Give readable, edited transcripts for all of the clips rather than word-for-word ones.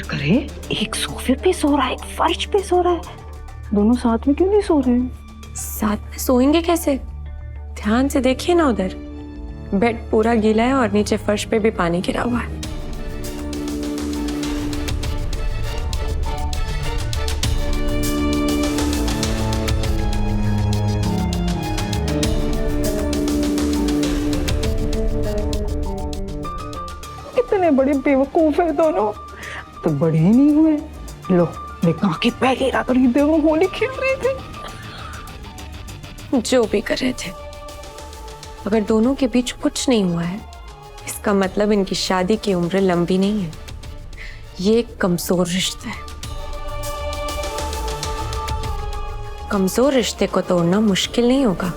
करे, एक सोफे पे सो रहा है, एक फर्श पे सो रहा है, दोनों साथ में क्यों नहीं सो रहे हैं? साथ में सोएंगे कैसे? ध्यान से देखिए ना, उधर बेड पूरा गीला है और नीचे फर्श पे भी पानी गिरा हुआ है। कितने बड़े बेवकूफ है दोनों, तो बड़े ही नहीं हुए। लो निकाह की पहली रात और ये दोनों होली खेल रहे थे। जो भी कर रहे थे, अगर दोनों के बीच कुछ नहीं हुआ है, इसका मतलब इनकी शादी की उम्र लंबी नहीं है। ये एक कमजोर रिश्ता है। कमजोर रिश्ते को तोड़ना मुश्किल नहीं होगा।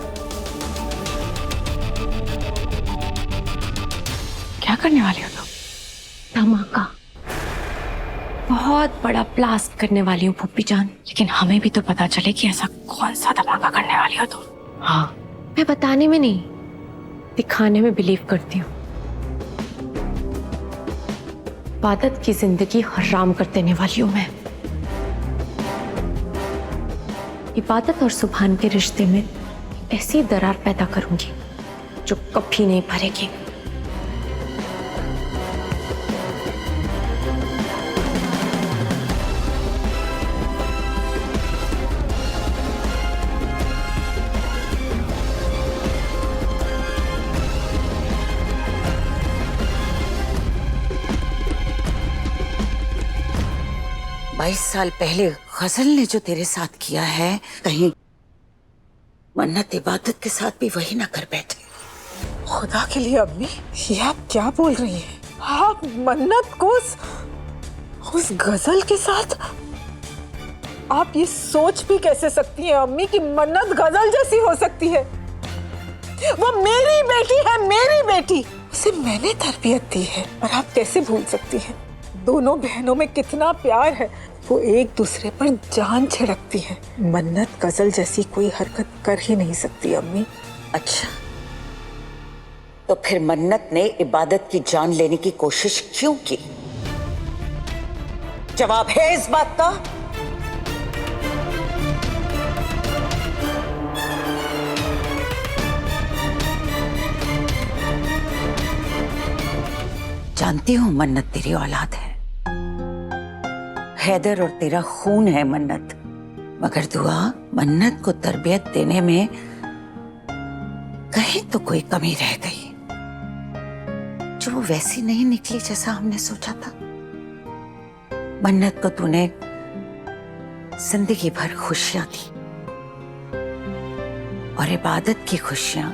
क्या करने वाली हो तुम? धमाका, बहुत बड़ा ब्लास्ट करने वाली हूँ पुप्पी जान। लेकिन हमें भी तो पता चले कि ऐसा कौन सा धमाका करने वाली हो तुम। हाँ, मैं बताने में नहीं, दिखाने में बिलीव करती हूँ। इबादत की जिंदगी हराम कर देने वाली हूँ मैं। इबादत और सुभान के रिश्ते में ऐसी दरार पैदा करूंगी जो कभी नहीं भरेगी। बाईस साल पहले गजल ने जो तेरे साथ किया है, कहीं मन्नत इबादत के साथ भी वही ना कर बैठे। खुदा के लिए अम्मी, ये आप क्या बोल रही हैं? आप मन्नत को उस गजल के साथ, आप ये सोच भी कैसे सकती हैं अम्मी कि मन्नत गजल जैसी हो सकती है? वो मेरी बेटी है, मेरी बेटी, उसे मैंने तरबियत दी है। और आप कैसे भूल सकती हैं? दोनों बहनों में कितना प्यार है, वो एक दूसरे पर जान छिड़कती हैं। मन्नत गजल जैसी कोई हरकत कर ही नहीं सकती अम्मी। अच्छा, तो फिर मन्नत ने इबादत की जान लेने की कोशिश क्यों की? जवाब है इस बात का? जानती हूं मन्नत तेरी औलाद है, हैदर और तेरा खून है मन्नत, मगर दुआ मन्नत को तरबियत देने में कहीं तो कोई कमी रह गई, जो वो वैसी नहीं निकली जैसा हमने सोचा था। मन्नत को तूने जिंदगी भर खुशियां दी और इबादत की खुशियां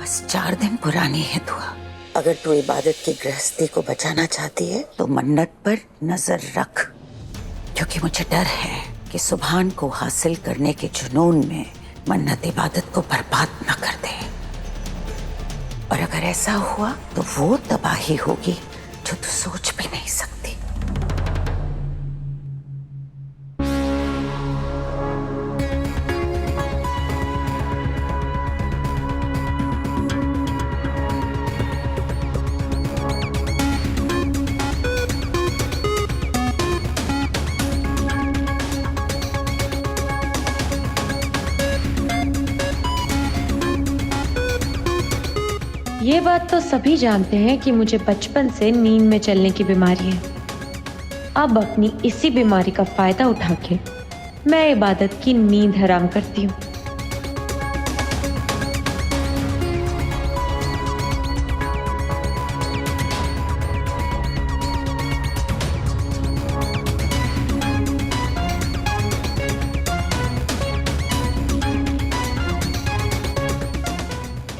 बस 4 दिन पुरानी है। दुआ, अगर तू इबादत की गृहस्थी को बचाना चाहती है तो मन्नत पर नजर रख, क्योंकि मुझे डर है कि सुभान को हासिल करने के जुनून में मन्नत इबादत को बर्बाद न कर दे। और अगर ऐसा हुआ तो वो तबाही होगी जो तू सोच भी नहीं सकती। ये बात तो सभी जानते हैं कि मुझे बचपन से नींद में चलने की बीमारी है। अब अपनी इसी बीमारी का फायदा उठा के मैं इबादत की नींद हराम करती हूँ।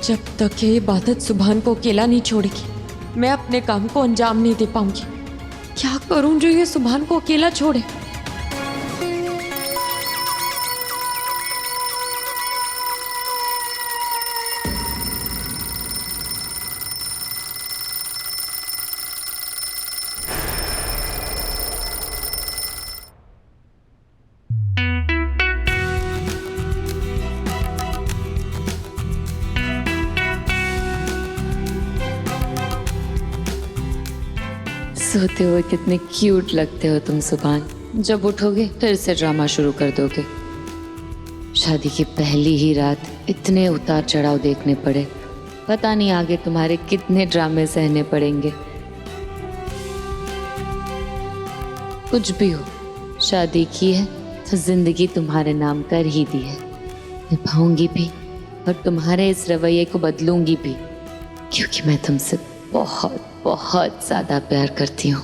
जब तक ये इबादत सुभान को अकेला नहीं छोड़ेगी, मैं अपने काम को अंजाम नहीं दे पाऊंगी। क्या करूं जो ये सुभान को अकेला छोड़े? सोते हुए कितने क्यूट लगते हो तुम सुभान। जब उठोगे फिर से ड्रामा शुरू कर दोगे। शादी की पहली ही रात इतने उतार चढ़ाव देखने पड़े, पता नहीं आगे तुम्हारे कितने ड्रामे सहने पड़ेंगे। कुछ भी हो, शादी की है तो जिंदगी तुम्हारे नाम कर ही दी है। निभाऊंगी भी और तुम्हारे इस रवैये को बदलूंगी भी, क्योंकि मैं तुमसे बहुत बहुत ज्यादा प्यार करती हूँ।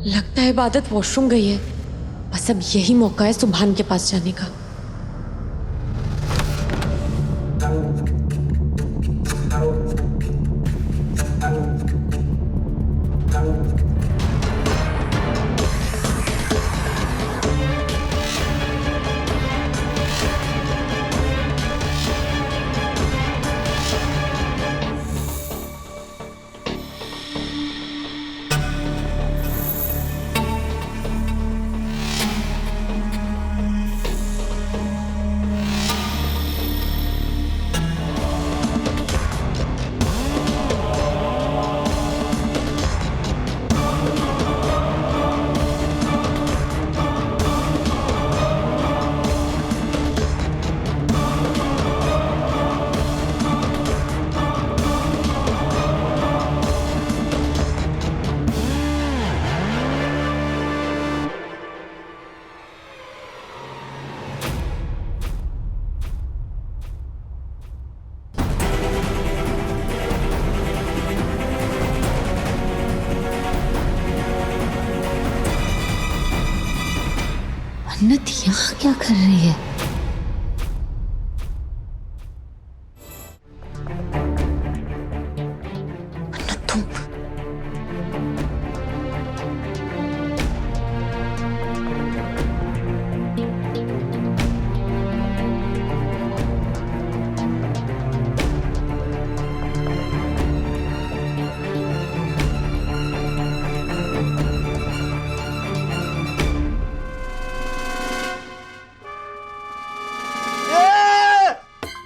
लगता है इबादत वॉशरूम गई है। बस अब यही मौका है सुभान के पास जाने का। मन्नत यहाँ क्या कर रही है? मन्नत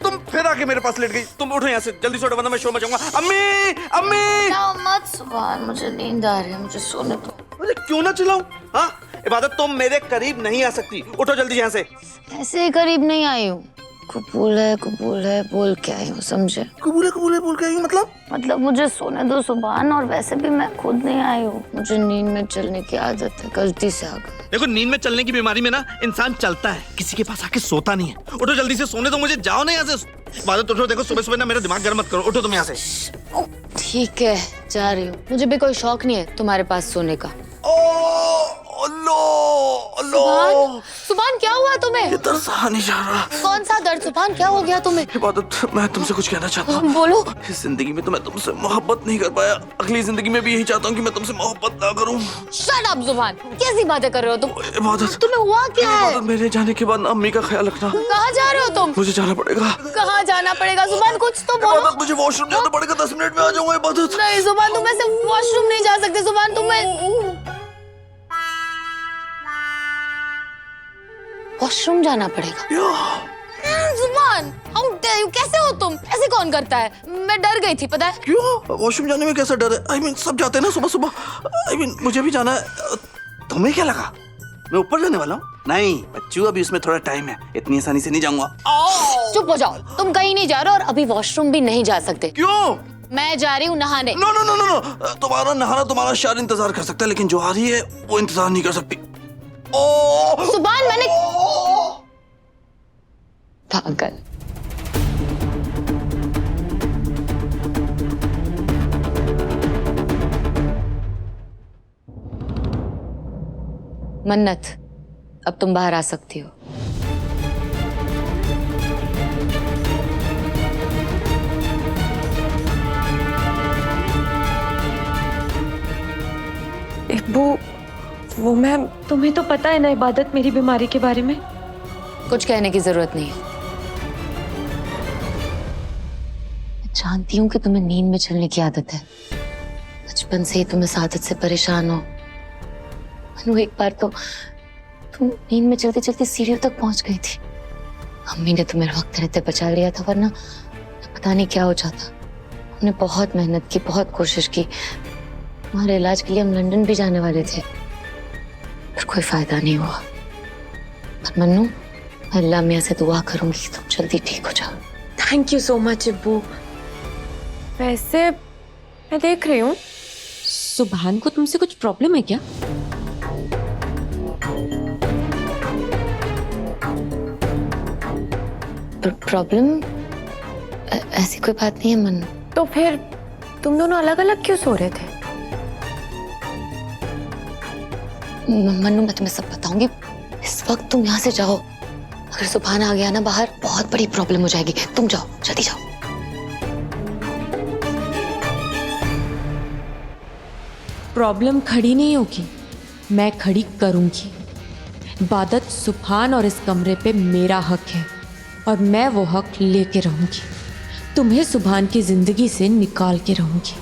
तुम आके मेरे पास लेट गई। तुम उठो यहाँ से, जल्दी से उठो वरना मैं शोर मचाऊंगा। अम्मी अम्मी ना मत सुभान, मुझे नींद आ रही है, मुझे सोने दो। मुझे क्यों ना चिल्लाऊं? हाँ इबादत, तुम मेरे करीब नहीं आ सकती। उठो जल्दी यहाँ से। ऐसे ही करीब नहीं आई हूँ। कबूल है बोल के आई हूँ, समझे? कबूल है बोल के आई हूँ मतलब मुझे सोने दो सुभान, और वैसे भी मैं खुद नहीं आई हूँ। मुझे नींद में चलने की आदत है, गलती से आ गई। देखो, नींद में चलने की बीमारी में ना इंसान चलता है, किसी के पास आके सोता नहीं है। उठो जल्दी से, सोने दो मुझे। जाओ ना यहाँ से। इबादत उठो। देखो सुबह सुबह ना मेरा दिमाग गर्म मत करो। उठो तुम यहाँ से। ठीक है, जा रही हूँ। मुझे भी कोई शौक नहीं है तुम्हारे पास सोने का। सुभान क्या हुआ तुम्हें? दर्द सहा नहीं जा रहा। कौन सा दर्द सुभान, क्या हो गया तुम्हें? इबादत, मैं तुमसे कुछ कहना चाहता हूँ। बोलो। इस जिंदगी में तो मैं तुमसे मोहब्बत नहीं कर पाया, अगली जिंदगी में भी यही चाहता हूँ कि मैं तुमसे मोहब्बत ना करूँ। शट अप जुबान, कैसी बातें कर रहे हो तुम? इबादत, तुम्हें हुआ क्या है? इबादत, मेरे जाने के बाद अम्मी का ख्याल रखना। कहाँ जा रहे हो तुम? मुझे जाना पड़ेगा। कहाँ जाना पड़ेगा जुबान, कुछ तो बोलो। इबादत, मुझे वॉशरूम जाना पड़ेगा, 10 मिनट में आ जाऊंगा। इबादत नहीं जुबान, तुम ऐसे वॉशरूम नहीं जा सकते जुबान। तुम्हें वॉशरूम जाना पड़ेगा। जुबान, कैसे हो तुम? ऐसे कौन करता है? मैं डर गई थी, पता है? क्यों? वॉशरूम जाने में कैसा डर है? I mean, सब जाते हैं ना सुबह सुबह। I mean, मुझे भी जाना है। तुम्हें क्या लगा मैं ऊपर जाने वाला हूँ? नहीं बच्चू, अभी उसमें थोड़ा टाइम है, इतनी आसानी से नहीं जाऊंगा। चुप हो जाओ, तुम कहीं नहीं जा रहे और अभी वॉशरूम भी नहीं जा सकते। क्यों? मैं जा रही हूँ नहाने। No no no no no, तुम्हारा नहाना तुम्हारा शार इंतजार कर सकता है, लेकिन जो आ रही है वो इंतजार नहीं कर सकती। सुभान, मैंने पागल। मन्नत, अब तुम बाहर आ सकती हो। वो मैम, तुम्हें तो पता है ना इबादत मेरी बीमारी के बारे में। कुछ कहने की जरूरत नहीं है। मैं जानती हूँ कि तुम्हें नींद में चलने की आदत है। बचपन से ही तुम इस आदत से परेशान हो। मनु एक बार तो तुम नींद में चलते चलते सीढ़ियों तक पहुंच गई थी। अम्मी ने तुम्हें वक्त रहते बचा लिया था, वरना पता नहीं क्या हो जाता। हमने बहुत मेहनत की, बहुत कोशिश की। तुम्हारे इलाज के लिए हम लंदन भी जाने वाले थे, पर कोई फायदा नहीं हुआ। पर मन्नू, मैं अल्लाह मियां से दुआ करूंगी कि तुम जल्दी ठीक हो जाओ। थैंक यू सो मच अब्बू। वैसे मैं देख रही हूँ, सुभान को तुमसे कुछ प्रॉब्लम है क्या? प्रॉब्लम? ऐसी कोई बात नहीं है मन्नू। तो फिर तुम दोनों अलग अलग क्यों सो रहे थे? मन्नू, मैं तुम्हें सब बताऊंगी। इस वक्त तुम यहाँ से जाओ। अगर सुभान आ गया ना बाहर, बहुत बड़ी प्रॉब्लम हो जाएगी। तुम जाओ, जल्दी जाओ। प्रॉब्लम खड़ी नहीं होगी, मैं खड़ी करूंगी। इबादत, सुभान और इस कमरे पे मेरा हक है और मैं वो हक लेके रहूंगी। तुम्हें सुभान की जिंदगी से निकाल के रहूंगी।